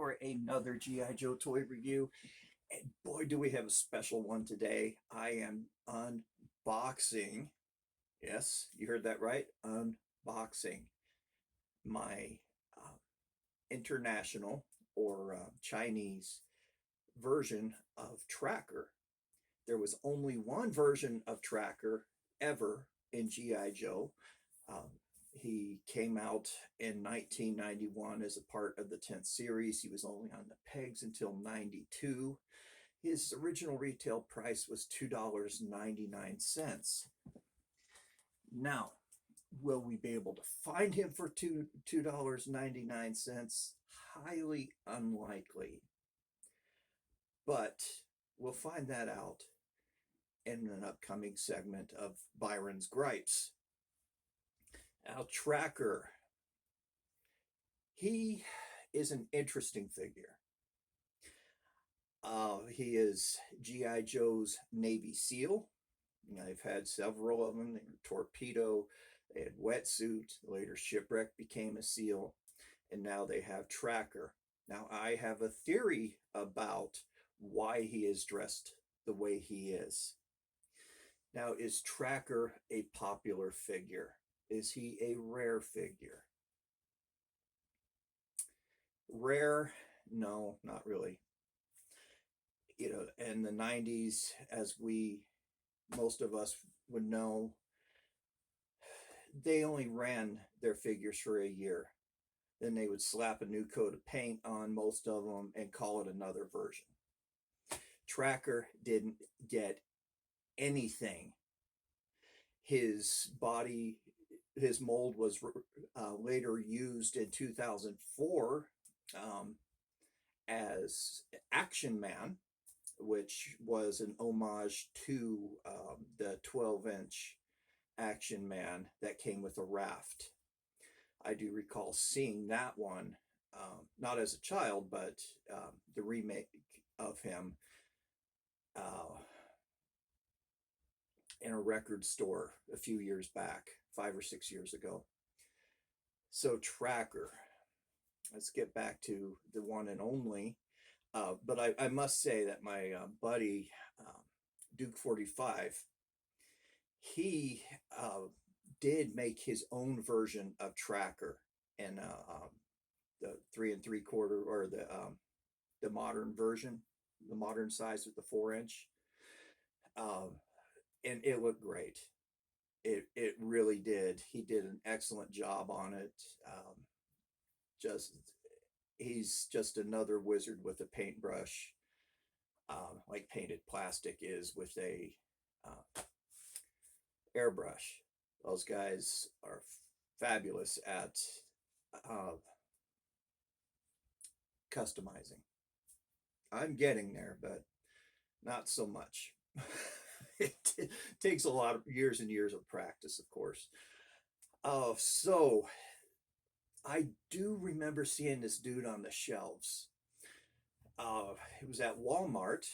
for another G.I. Joe toy review. And boy, do we have a special one today. I am unboxing. Yes, you heard that right. Unboxing my uh, international or Chinese version of Tracker. There was only one version of Tracker ever in G.I. Joe. Um, he came out in 1991 as a part of the 10th series. He was only on the pegs until 92. His original retail price was $2.99. Now, will we be able to find him for $2.99? Highly unlikely. But we'll find that out in an upcoming segment of Byron's Gripes. Now, Tracker, he is an interesting figure. He is G.I. Joe's Navy SEAL. I've had several of them. They were torpedo, they had wetsuit, later shipwreck became a SEAL, and now they have Tracker. Now, I have a theory about why he is dressed the way he is. Now, is Tracker a popular figure? Is he a rare figure? Rare? No, not really. You know, in the 90s, as most of us would know, they only ran their figures for a year. Then they would slap a new coat of paint on most of them and call it another version. Tracker didn't get anything. His body, his mold was later used in 2004 as Action Man, which was an homage to the 12-inch Action Man that came with a raft. I do recall seeing that one, not as a child, but the remake of him in a record store a few years back, 5 or 6 years ago. So Tracker, let's get back to the one and only. But I must say that my buddy, Duke 45, he did make his own version of Tracker in the 3 3/4 or the modern version, the modern size with the 4-inch, and it looked great. It really did. He did an excellent job on it. Just he's just another wizard with a paintbrush, like painted plastic is with a airbrush. Those guys are fabulous at customizing. I'm getting there, but not so much. It takes a lot of years and years of practice, of course. So I do remember seeing this dude on the shelves. It was at Walmart.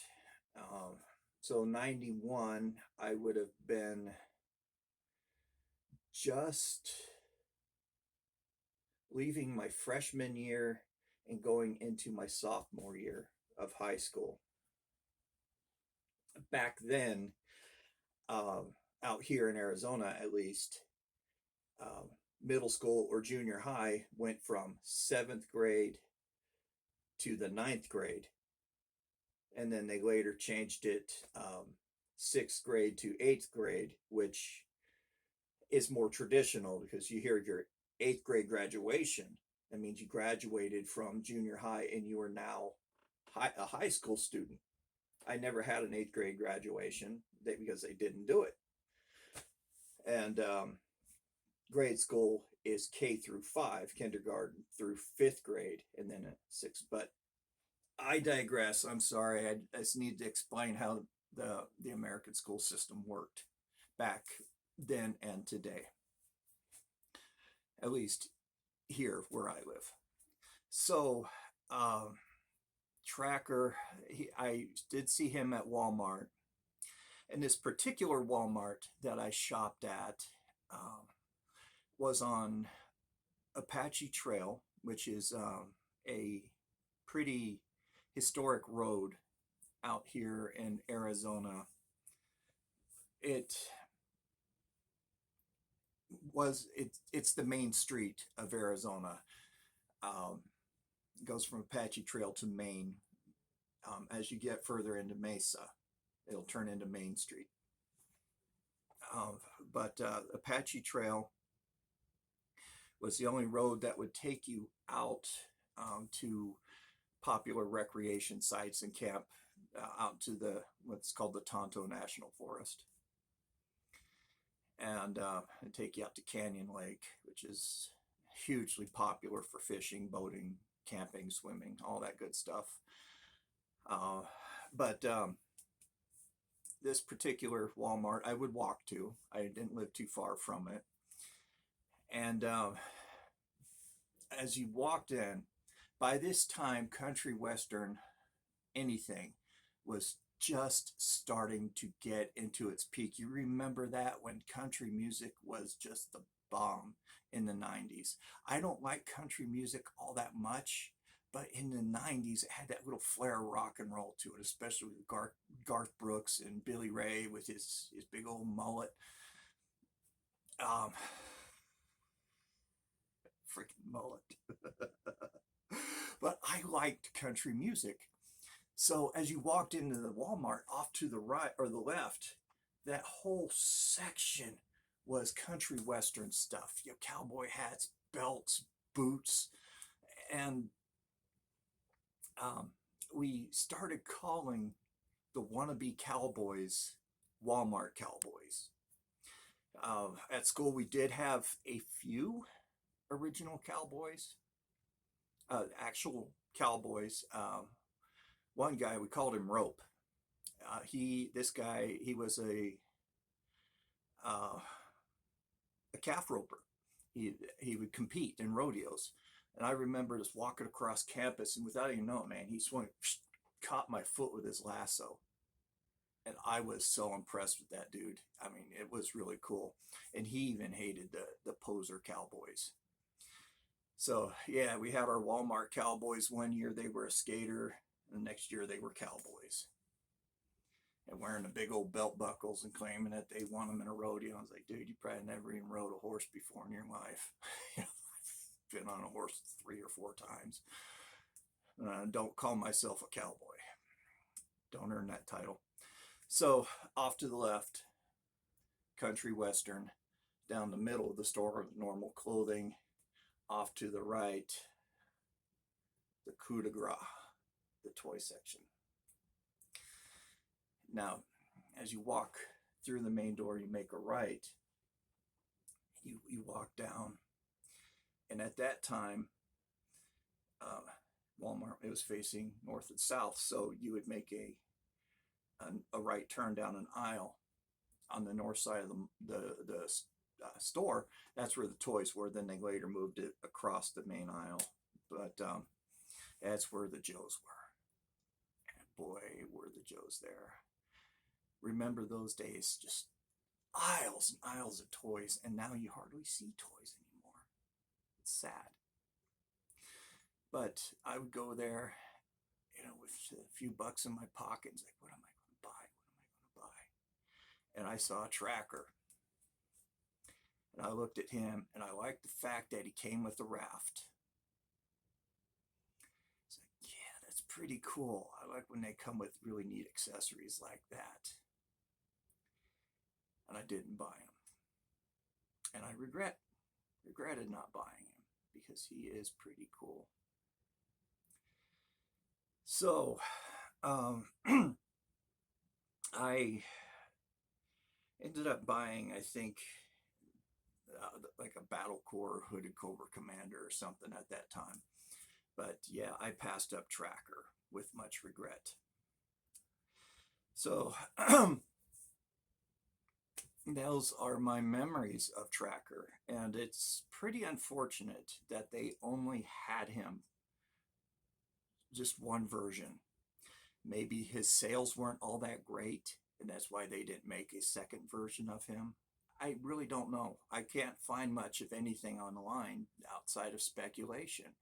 So 91, I would have been just leaving my freshman year and going into my sophomore year of high school. Back then, out here in Arizona, at least, middle school or junior high went from 7th grade to the 9th grade. And then they later changed it 6th grade to 8th grade, which is more traditional because you hear your 8th grade graduation. That means you graduated from junior high and you are now a high school student. I never had an 8th grade graduation because they didn't do it. And grade school is K through 5, kindergarten through 5th grade, and then a 6th. But I digress. I'm sorry. I just need to explain how the American school system worked back then and today, at least here where I live. So Tracker, I did see him at Walmart, and this particular Walmart that I shopped at was on Apache Trail, which is a pretty historic road out here in Arizona. It's the main street of Arizona. It goes from Apache Trail to Main. As you get further into Mesa, it'll turn into Main Street. But Apache Trail was the only road that would take you out to popular recreation sites and camp out to what's called the Tonto National Forest. And take you out to Canyon Lake, which is hugely popular for fishing, boating, camping, swimming, all that good stuff. But this particular Walmart I would walk to. I didn't live too far from it. And as you walked in, by this time, country western, anything, was just starting to get into its peak. You remember that when country music was just the bomb in the 90s. I don't like country music all that much, but in the 90s, it had that little flair of rock and roll to it, especially with Garth Brooks and Billy Ray with his big old mullet. Freaking mullet. But I liked country music. So as you walked into the Walmart, off to the right or the left, that whole section was country western stuff. You know, cowboy hats, belts, boots, and we started calling the wannabe cowboys Walmart cowboys. At school, we did have a few original cowboys, actual cowboys. One guy, we called him Rope. This guy was a calf roper. He would compete in rodeos. And I remember just walking across campus, and without even knowing, man, he swung, caught my foot with his lasso. And I was so impressed with that dude. I mean, it was really cool. And he even hated the poser cowboys. So, yeah, we had our Walmart cowboys. One year they were a skater. The next year they were cowboys. And wearing the big old belt buckles and claiming that they won them in a rodeo. I was like, dude, you probably never even rode a horse before in your life. I've been on a horse 3 or 4 times. Don't call myself a cowboy. Don't earn that title. So off to the left, country western. Down the middle of the store, normal clothing. Off to the right, the coup de grace, the toy section. Now, as you walk through the main door, you make a right. You walk down, and at that time, Walmart, it was facing north and south, so you would make a right turn down an aisle on the north side of the store. That's where the toys were. Then they later moved it across the main aisle, but that's where the Joes were. And boy, were the Joes there. Remember those days, just aisles and aisles of toys, and now you hardly see toys anymore. It's sad. But I would go there, with a few bucks in my pocket. It's like, what am I going to buy? What am I going to buy? And I saw a tracker. And I looked at him, and I liked the fact that he came with a raft. It's like, yeah, that's pretty cool. I like when they come with really neat accessories like that. And I didn't buy him. And I regretted not buying him because he is pretty cool. So, I ended up buying, I think, like a Battle Corps Hooded Cobra Commander or something at that time. But yeah, I passed up Tracker with much regret. So those are my memories of Tracker, and it's pretty unfortunate that they only had him just one version. Maybe his sales weren't all that great, and that's why they didn't make a second version of him. I really don't know. I can't find much of anything online outside of speculation.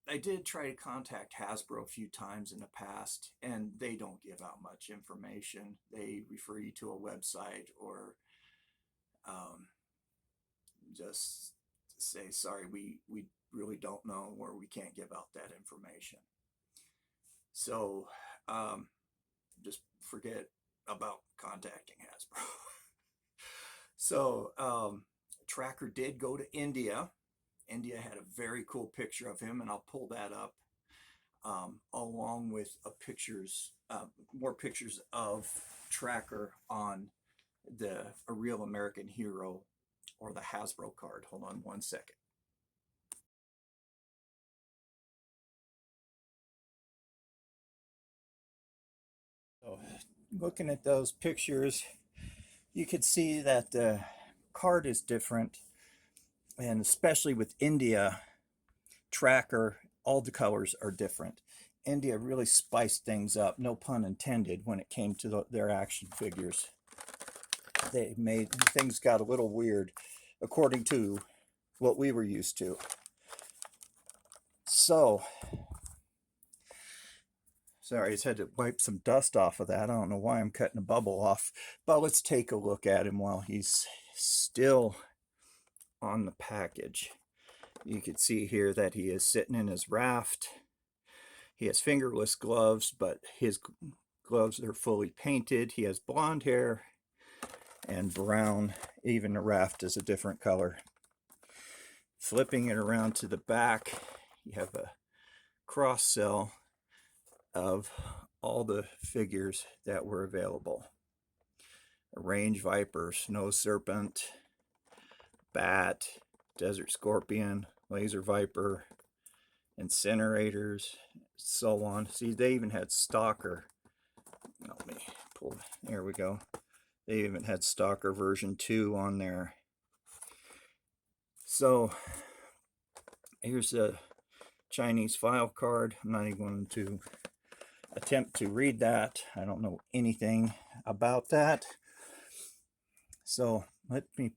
I did try to contact Hasbro a few times in the past, and they don't give out much information. They refer you to a website or um, just say, sorry, we really don't know, or we can't give out that information. So just forget about contacting Hasbro. So Tracker did go to India. India had a very cool picture of him, and I'll pull that up along with more pictures of Tracker on A Real American Hero or the Hasbro card. Hold on one second. So, looking at those pictures, you could see that the card is different, and especially with India, Tracker, all the colors are different. India really spiced things up, no pun intended, when it came to their action figures. They made things got a little weird according to what we were used to. So, sorry, I just had to wipe some dust off of that. I don't know why I'm cutting a bubble off, but let's take a look at him while he's still on the package. You can see here that he is sitting in his raft. He has fingerless gloves, but his gloves are fully painted. He has blonde hair and brown. Even the raft is a different color. Flipping it around to the back, you have a cross sell of all the figures that were available. A range viper, snow serpent, bat, desert scorpion, laser viper, incinerators, so on. See, they even had Stalker. Let me pull. There we go. They even had Stalker version 2 on there. So here's a Chinese file card. I'm not even going to attempt to read that. I don't know anything about that. So let me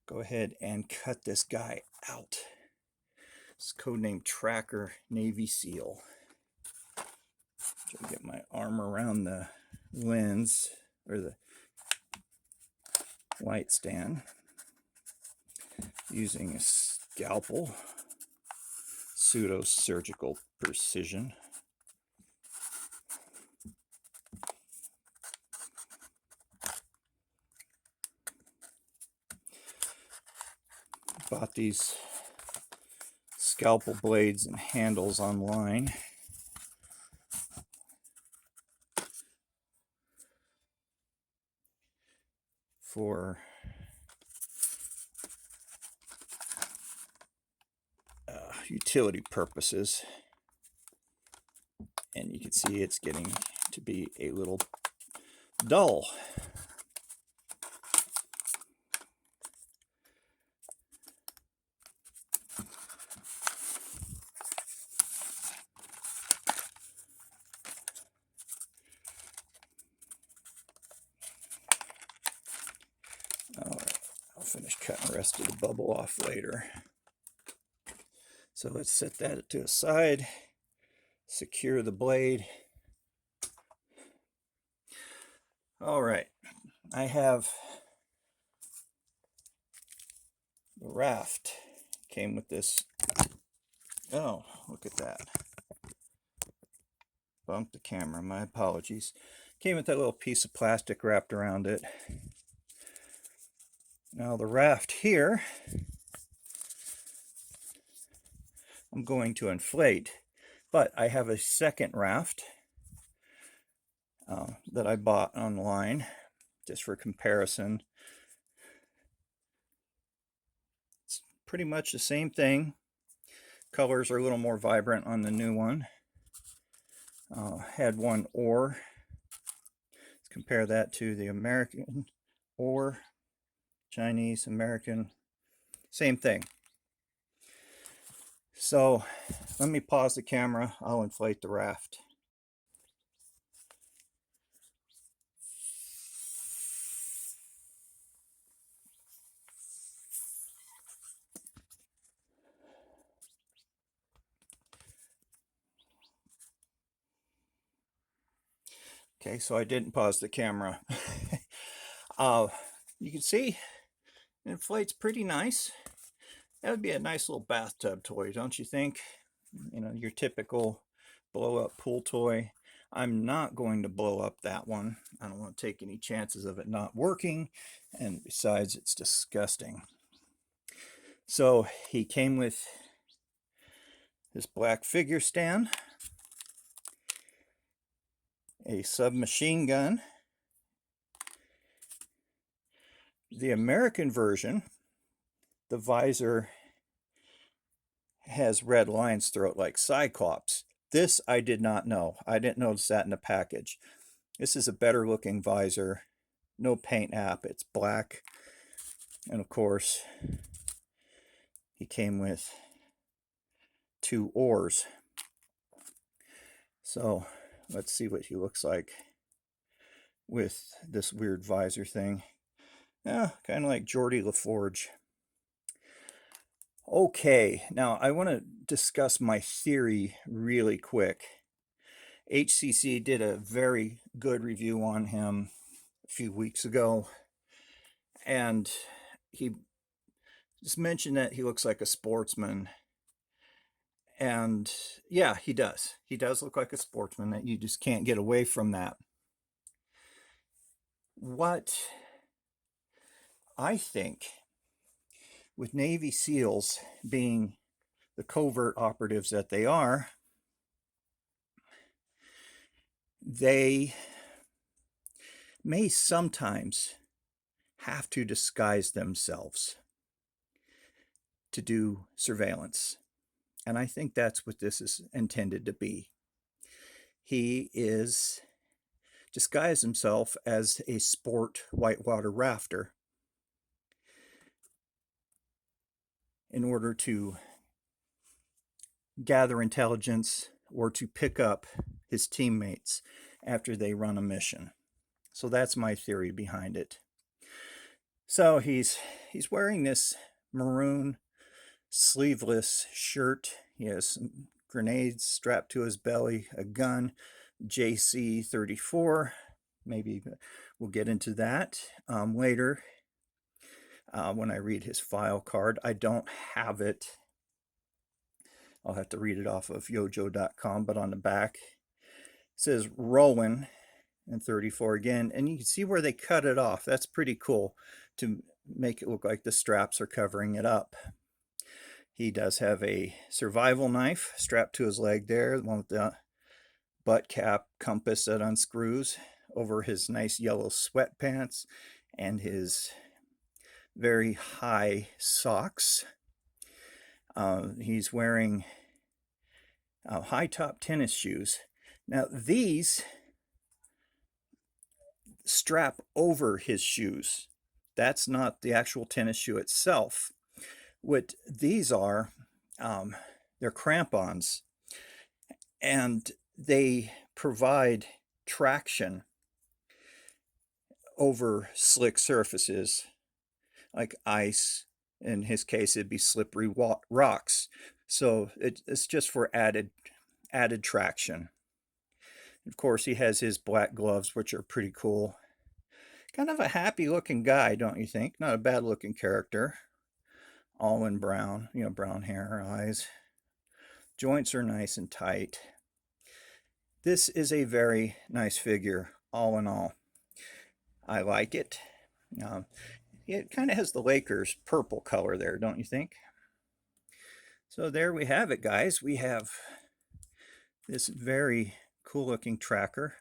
go ahead and cut this guy out. It's codename Tracker Navy SEAL. Try to get my arm around the lens or the light stand using a scalpel, pseudo surgical precision. Bought these scalpel blades and handles online. For utility purposes, and you can see it's getting to be a little dull. All right, I'll finish cutting the rest of the bubble off later. So let's set that to a side, secure the blade. All right, I have the raft. Came with this. Oh, look at that. Bumped the camera, my apologies. Came with that little piece of plastic wrapped around it. Now the raft here, I'm going to inflate, but I have a second raft that I bought online just for comparison. It's pretty much the same thing. Colors are a little more vibrant on the new one. Had one oar. Let's compare that to the American oar. Chinese, American, same thing. So let me pause the camera. I'll inflate the raft. Okay, so I didn't pause the camera. You can see it inflates pretty nice. That would be a nice little bathtub toy, don't you think? You know, your typical blow-up pool toy. I'm not going to blow up that one. I don't want to take any chances of it not working, and besides, it's disgusting. So he came with this black figure stand, a submachine gun. The American version, the visor has red lines through it like Cyclops. This I did not know. I didn't notice that in the package. This is a better looking visor. No paint app. It's black. And of course, he came with 2 oars. So let's see what he looks like with this weird visor thing. Yeah, kind of like Geordie LaForge. Okay, now I want to discuss my theory really quick. HCC did a very good review on him a few weeks ago, and he just mentioned that he looks like a sportsman. And yeah, he does. He does look like a sportsman, that you just can't get away from that. What I think, with Navy SEALs being the covert operatives that they are, they may sometimes have to disguise themselves to do surveillance. And I think that's what this is intended to be. He is disguised himself as a sport whitewater rafter in order to gather intelligence or to pick up his teammates after they run a mission. So that's my theory behind it. So he's wearing this maroon sleeveless shirt. He has some grenades strapped to his belly, a gun, JC-34. Maybe we'll get into that later when I read his file card. I don't have it. I'll have to read it off of yojo.com, but on the back it says Rowan and 34 again, and you can see where they cut it off. That's pretty cool to make it look like the straps are covering it up. He does have a survival knife strapped to his leg there, the one with the butt cap compass that unscrews over his nice yellow sweatpants and his very high socks. He's wearing high top tennis shoes. Now these strap over his shoes. That's not the actual tennis shoe itself. What these are, they're crampons, and they provide traction over slick surfaces like ice. In his case, it'd be slippery rocks. So it's just for added traction. Of course, he has his black gloves, which are pretty cool. Kind of a happy looking guy, don't you think? Not a bad looking character. All in brown, you know, brown hair, eyes. Joints are nice and tight. This is a very nice figure, all in all. I like it. It kind of has the Lakers purple color there, don't you think? So there we have it, guys. We have this very cool looking tracker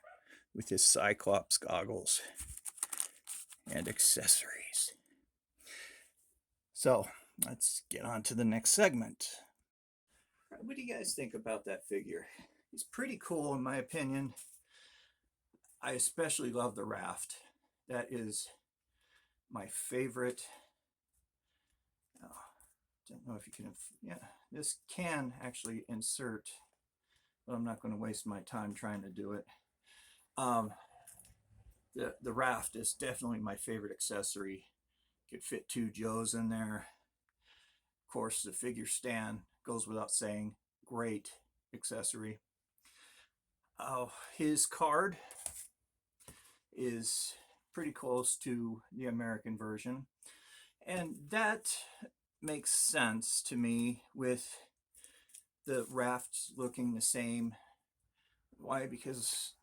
with his Cyclops goggles and accessories. So let's get on to the next segment. What do you guys think about that figure? He's pretty cool in my opinion. I especially love the raft. That is my favorite. Oh, don't know if you can, yeah, this can actually insert, but I'm not going to waste my time trying to do it. The raft is definitely my favorite accessory. Could fit 2 Joes in there. Of course, the figure stand goes without saying. Great accessory. His card is pretty close to the American version. And that makes sense to me with the rafts looking the same. Why? Because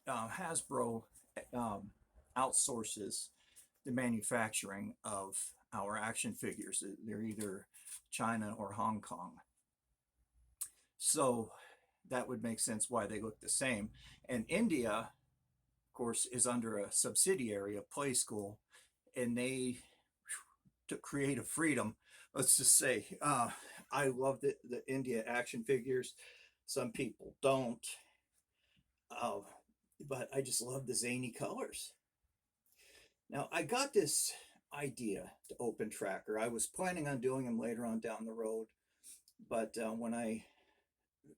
Hasbro outsources the manufacturing of our action figures. They're either China or Hong Kong. So that would make sense why they look the same. And India, of course, is under a subsidiary of Play School, and they took creative freedom. Let's just say, I love the India action figures. Some people don't, uh, but I just love the zany colors. Now, I got this idea to open Tracker. I was planning on doing them later on down the road, but when I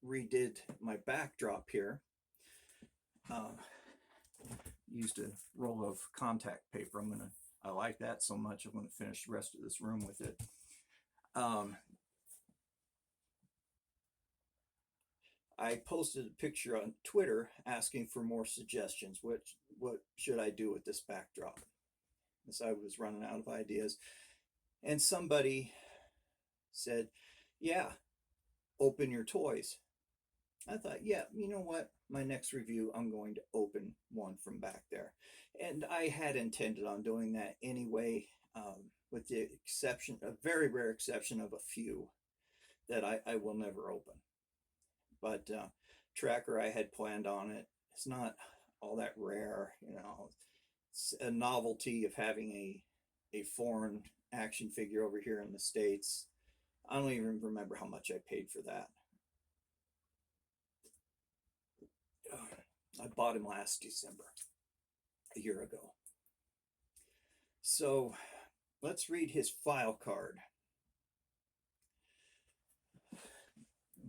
redid my backdrop here, uh, used a roll of contact paper. I like that so much, I'm gonna finish the rest of this room with it. I posted a picture on Twitter asking for more suggestions. What should I do with this backdrop? As I was running out of ideas, and somebody said, "Yeah, open your toys." I thought, yeah, you know what? My next review, I'm going to open one from back there. And I had intended on doing that anyway, with the exception, a very rare exception of a few that I will never open. But Tracker, I had planned on it. It's not all that rare, you know. It's a novelty of having a foreign action figure over here in the States. I don't even remember how much I paid for that. I bought him last December, a year ago. So let's read his file card.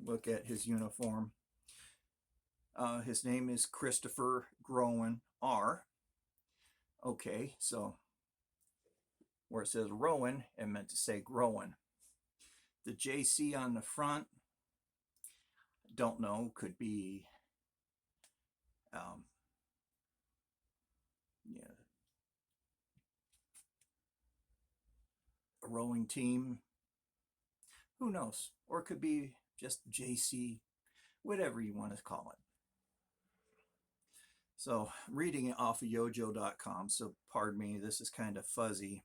Look at his uniform. His name is Christopher Groen R. Okay, so where it says Rowan, it meant to say Groen. The JC on the front, don't know, could be yeah, a rowing team. Who knows? Or it could be just JC, whatever you want to call it. So reading it off of yojo.com, so pardon me, this is kind of fuzzy.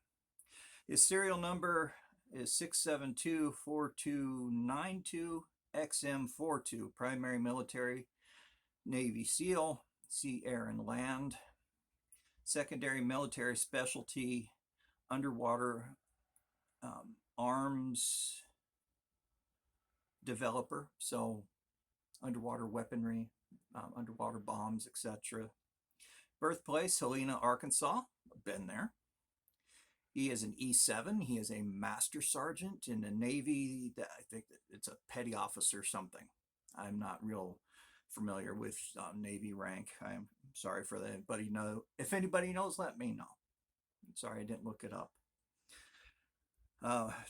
His serial number is 6724292XM42, primary military, Navy SEAL, Sea, Air, and Land. Secondary military specialty, underwater arms developer, so underwater weaponry, underwater bombs, etc. Birthplace, Helena, Arkansas. Been there. He is an E7. He is a master sergeant in the Navy. I think it's a petty officer something. I'm not real familiar with Navy rank. I'm sorry for that. If anybody knows, let me know. I'm sorry I didn't look it up.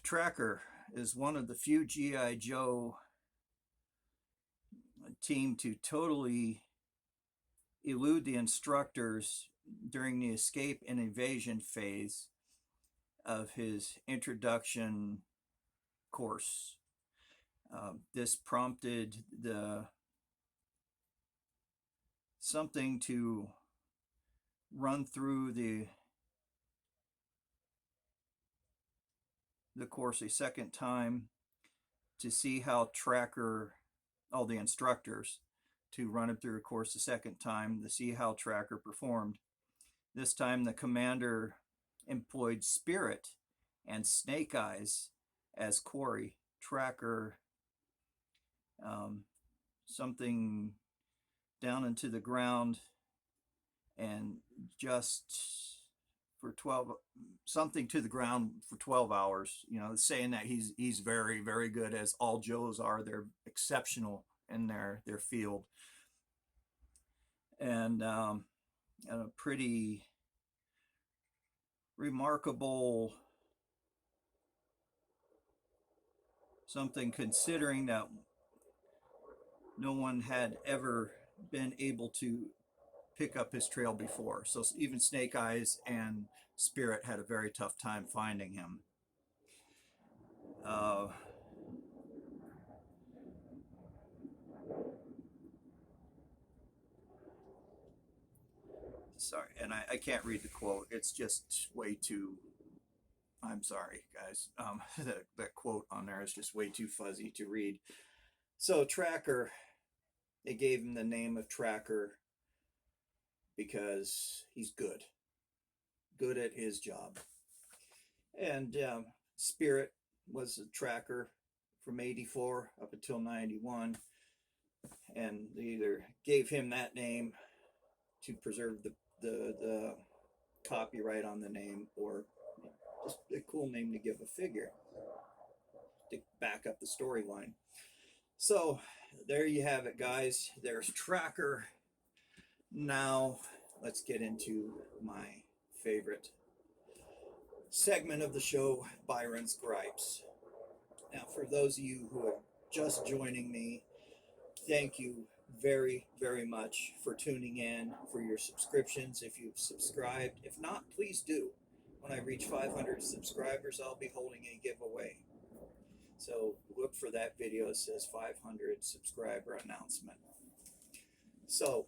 Tracker is one of the few G.I. Joe team to totally elude the instructors during the escape and evasion phase of his introduction course. This prompted something to run through the course a second time to see how all the instructors, to run it through the course a second time to see how Tracker performed. This time the commander employed Spirit and Snake Eyes as quarry. Tracker something down into the ground, and just for 12 something to the ground for 12 hours, you know, saying that he's very, very good, as all Joes are. They're exceptional in their field. And a pretty remarkable something, considering that no one had ever been able to pick up his trail before. So even Snake Eyes and Spirit had a very tough time finding him. Sorry, and I can't read the quote. It's just way too. I'm sorry, guys. That quote on there is just way too fuzzy to read. So Tracker, they gave him the name of Tracker because he's good at his job. And Spirit was a tracker from 84 up until 91. And they either gave him that name to preserve the copyright on the name, or just a cool name to give a figure to back up the storyline. So there you have it, guys. There's Tracker. Now let's get into my favorite segment of the show, Byron's Gripes. Now, for those of you who are just joining me, thank you very, very much for tuning in, for your subscriptions. If you've subscribed, if not, please do. When I reach 500 subscribers, I'll be holding a giveaway. So look for that video. It says 500 subscriber announcement. So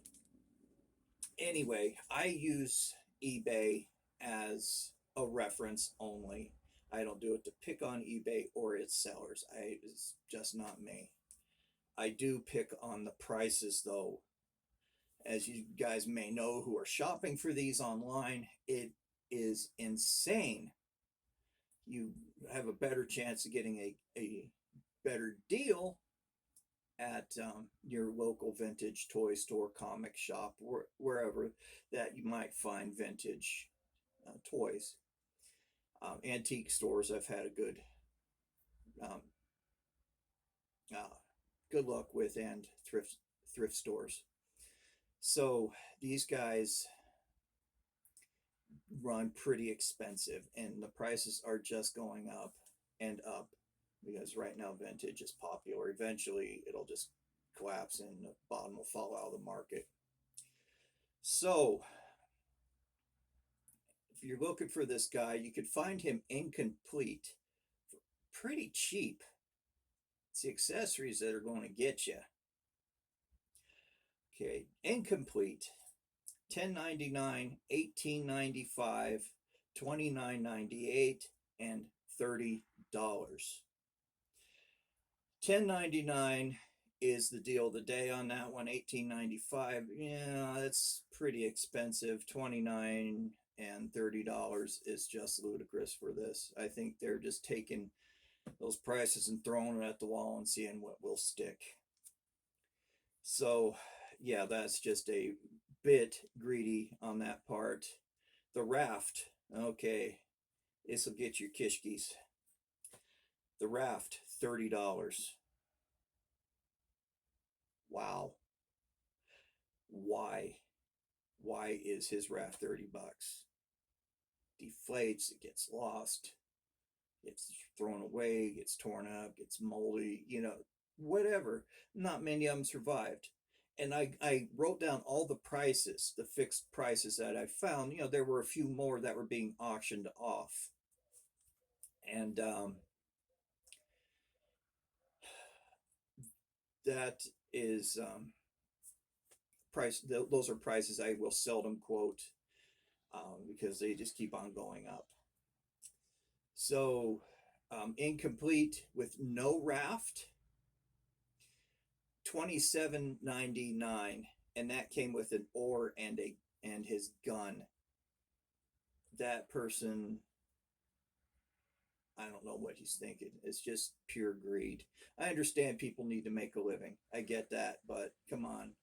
anyway, I use eBay as a reference only. I don't do it to pick on eBay or its sellers. It's just not me. I do pick on the prices, though. As you guys may know who are shopping for these online, it is insane. You have a better chance of getting a better deal at your local vintage toy store, comic shop, wherever that you might find vintage toys. Antique stores, I've had a good good luck with, and thrift stores. So these guys run pretty expensive, and the prices are just going up and up, because right now vintage is popular. Eventually it'll just collapse and the bottom will fall out of the market. So if you're looking for this guy, you could find him incomplete for pretty cheap. It's the accessories that are going to get you. Okay, incomplete, $10.99, $18.95, $29.98, and $30. $10.99 is the deal of the day on that one. $18.95, yeah, that's pretty expensive. $29 and $30 is just ludicrous for this. I think they're just taking those prices and throwing it at the wall and seeing what will stick. So yeah, that's just a bit greedy on that part. The raft, okay, this will get your kishkis. The raft, $30. Wow. Why is his raft 30 bucks? Deflates, it gets lost, gets thrown away, gets torn up, gets moldy, whatever. Not many of them survived. And I wrote down all the prices, the fixed prices that I found. There were a few more that were being auctioned off. And that is price. Those are prices I will seldom quote because they just keep on going up. So incomplete with no raft, $27.99, and that came with an oar and his gun. That person, I don't know what he's thinking. It's just pure greed. I understand people need to make a living. I get that, but come on,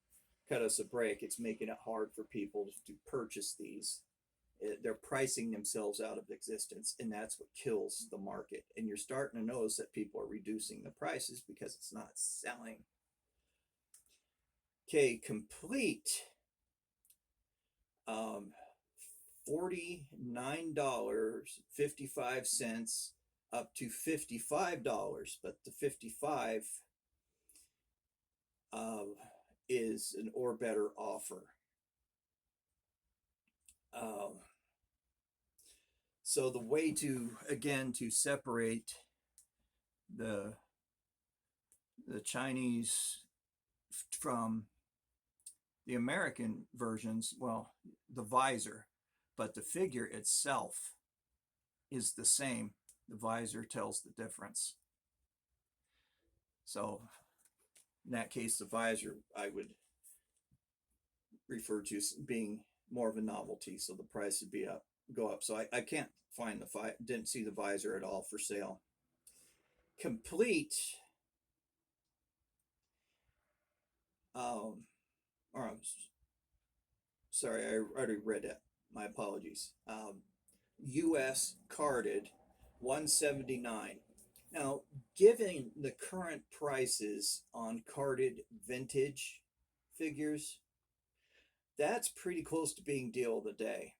cut us a break. It's making it hard for people to purchase these. They're pricing themselves out of existence, and that's what kills the market. And you're starting to notice that people are reducing the prices because it's not selling. Okay, complete. $49.55 up to $55, but the 55 is an or better offer. Um, so the way to, again, to separate the Chinese from the American versions, well, the visor, but the figure itself is the same. The visor tells the difference. So in that case, the visor I would refer to as being more of a novelty, so the price would be go up. So I can't find didn't see the visor at all for sale. Complete, or sorry, I already read it. My apologies. U.S. carded, 179. Now, given the current prices on carded vintage figures, that's pretty close to being deal of the day.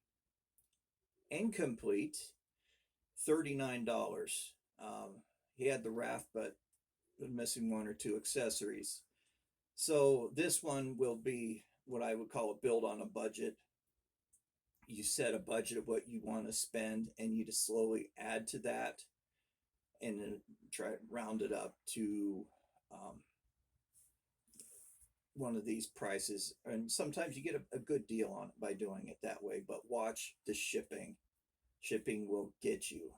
Incomplete, $39. He had the raft, but was missing one or two accessories. So this one will be what I would call a build on a budget. You set a budget of what you want to spend, and you just slowly add to that, and then try to round it up to one of these prices. And sometimes you get a good deal on it by doing it that way, but watch the shipping. Shipping will get you.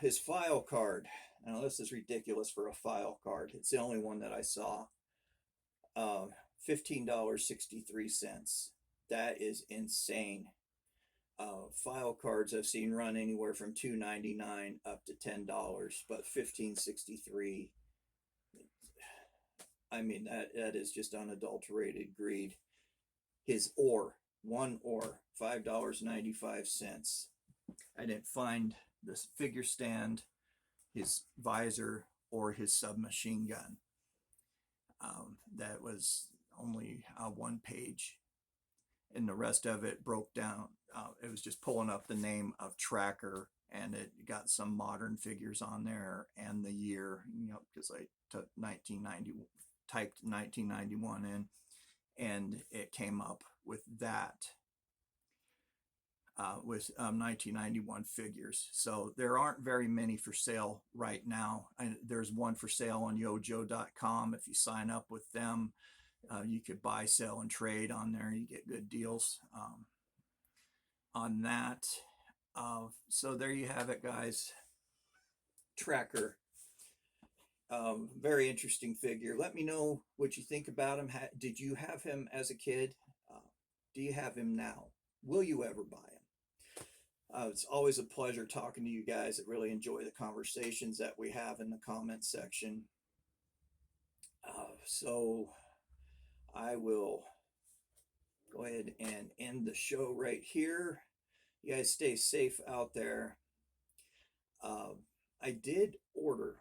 His file card. Now this is ridiculous for a file card. It's the only one that I saw. $15.63. That is insane. File cards I've seen run anywhere from $2.99 up to $10, but $15.63. I mean, that is just unadulterated greed. His ore, one ore, $5.95. I didn't find this figure stand, his visor, or his submachine gun. That was only one page, and the rest of it broke down. It was just pulling up the name of Tracker, and it got some modern figures on there and the year, because I took 1990, typed 1991 in, and it came up with that. With 1991 figures. So there aren't very many for sale right now. There's one for sale on yojo.com. If you sign up with them, you could buy, sell, and trade on there. You get good deals on that. So there you have it, guys. Tracker. Very interesting figure. Let me know what you think about him. Did you have him as a kid? Do you have him now? Will you ever buy him? It's always a pleasure talking to you guys. I really enjoy the conversations that we have in the comment section. So I will go ahead and end the show right here. You guys stay safe out there. I did order,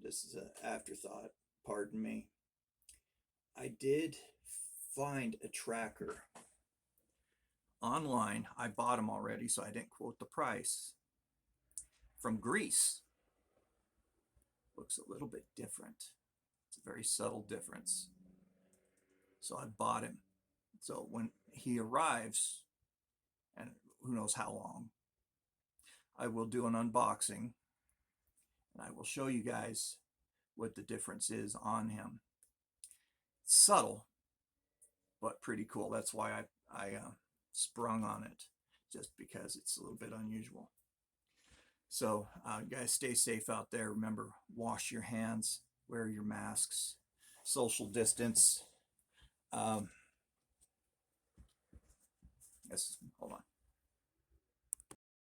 this is an afterthought, pardon me. I did find a tracker online. I bought them already, so I didn't quote the price. From Greece. Looks a little bit different. It's a very subtle difference. So I bought him. So when he arrives, and who knows how long, I will do an unboxing, and I will show you guys what the difference is on him. It's subtle, but pretty cool. That's why I sprung on it, just because it's a little bit unusual. So guys, stay safe out there. Remember, wash your hands, wear your masks, social distance. Hold on.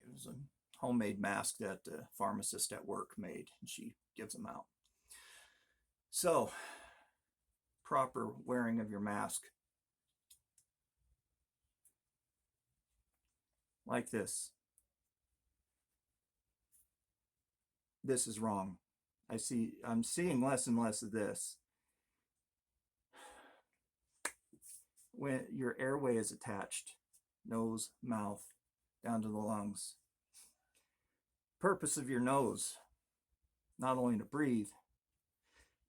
It was a homemade mask that the pharmacist at work made, and she gives them out. So, proper wearing of your mask. Like this. This is wrong. I'm seeing less and less of this. When your airway is attached, nose, mouth, down to the lungs. Purpose of your nose, not only to breathe,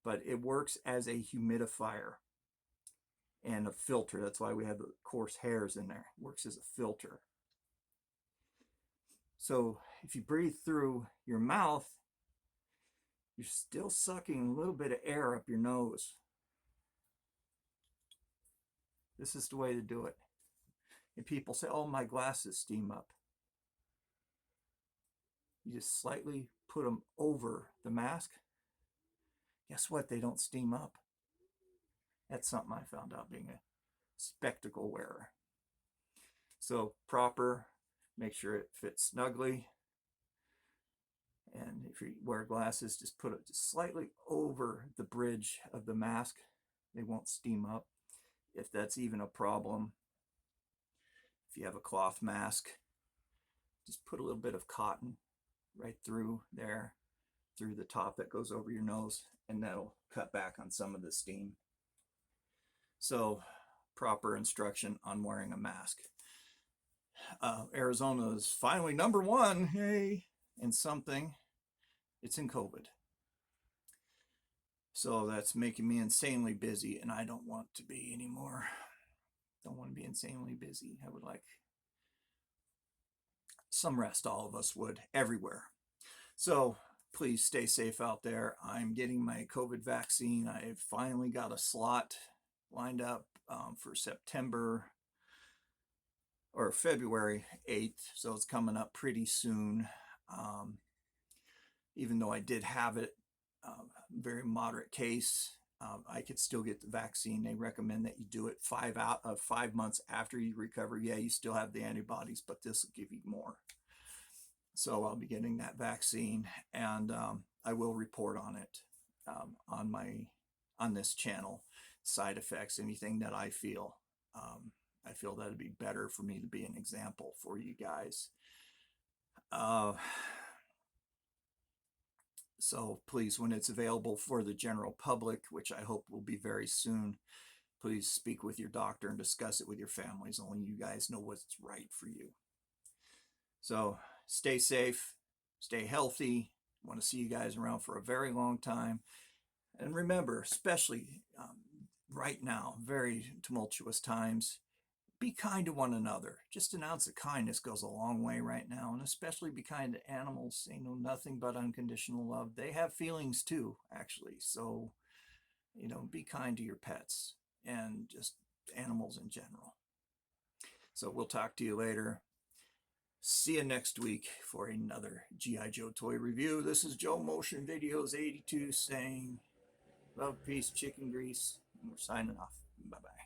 but it works as a humidifier. and a filter. That's why we have the coarse hairs in there. It works as a filter. So if you breathe through your mouth, you're still sucking a little bit of air up your nose. This is the way to do it. And people say, oh, my glasses steam up. You just slightly put them over the mask. Guess what? They don't steam up. That's something I found out being a spectacle wearer. So proper, make sure it fits snugly. And if you wear glasses, just put it just slightly over the bridge of the mask. They won't steam up. If that's even a problem, if you have a cloth mask, just put a little bit of cotton right through there, through the top that goes over your nose, and that'll cut back on some of the steam. So proper instruction on wearing a mask. Arizona is finally #1, hey, in something. It's in COVID. So that's making me insanely busy, and I don't want to be anymore. Don't want to be insanely busy. I would like some rest. All of us would, everywhere. So please stay safe out there. I'm getting my COVID vaccine. I've finally got a slot lined up for September or February 8th. So it's coming up pretty soon. Even though I did have it, very moderate case, I could still get the vaccine. They recommend that you do it 5 months after you recover. Yeah, you still have the antibodies, but this will give you more. So I'll be getting that vaccine, and I will report on it on this channel. Side effects, anything that I feel that it'd be better for me to be an example for you guys. So please, when it's available for the general public, which I hope will be very soon, please speak with your doctor and discuss it with your families. Only you guys know what's right for you. So stay safe, stay healthy. I want to see you guys around for a very long time. And remember, especially right now, very tumultuous times, be kind to one another. Just an ounce of kindness goes a long way right now, and especially be kind to animals. They know nothing but unconditional love. They have feelings too, actually. So, be kind to your pets and just animals in general. So we'll talk to you later. See you next week for another G.I. Joe toy review. This is Joe Motion Videos 82 saying love, peace, chicken grease. And we're signing off. Bye-bye.